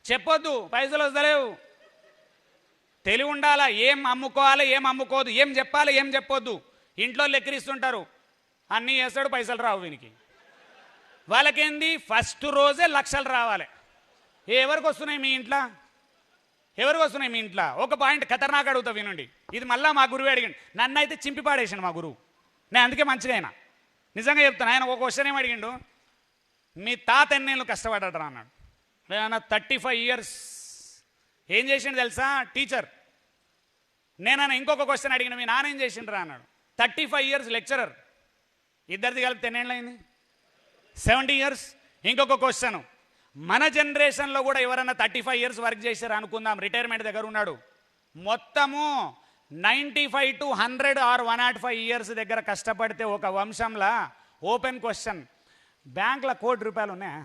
చెప్పొద్దు, పైసలు వస్తలేవు. తెలివి ఉండాలా, ఏం అమ్ముకోవాలి ఏం అమ్ముకోదు, ఏం చెప్పాలి ఏం చెప్పొద్దు. ఇంట్లో లెక్కరిస్తుంటారు, అన్నీ చేస్తాడు, పైసలు రావు వీనికి. వాళ్ళకేంది ఫస్ట్ రోజే లక్షలు రావాలి. ఎవరికి వస్తున్నాయి మీ ఇంట్లో? ఎవరికి వస్తున్నాయి మీ ఇంట్లో? ఒక పాయింట్ ఖతర్నాక్ అడుగుతా వినండి. ఇది మళ్ళీ మా గురువు అడిగాడు, నన్ను అయితే చింపి పాడేసాడు మా గురువు. నేను అందుకే మంచిగా అయినా, నిజంగా చెప్తాను. ఆయన ఒక క్వశ్చన్ ఏం అడిగిండు, మీ తాత ఎన్నేళ్ళు కష్టపడ్డాడు అన్నాడు. నేను 35 ఇయర్స్. ఏం చేసిండు తెలుసా? టీచర్. నేనన్నా ఇంకొక క్వశ్చన్ అడిగిన, మీ నాన్న ఏం చేసిండ్రా అన్నాడు. 35 ఇయర్స్ లెక్చరర్. ఇద్దరిది కలిపి 10 ఏళ్ళు అయింది, 70 ఇయర్స్. ఇంకొక క్వశ్చన్, మన జనరేషన్లో కూడా ఎవరన్నా 35 ఇయర్స్ వర్క్ చేశారు అనుకుందాం, రిటైర్మెంట్ దగ్గర ఉన్నాడు. మొత్తము 95 to 100 ఆర్ 105 ఇయర్స్ దగ్గర కష్టపడితే ఒక వంశంలో ఓపెన్ క్వశ్చన్, బ్యాంకులో ₹1 కోటి ఉన్నాయా?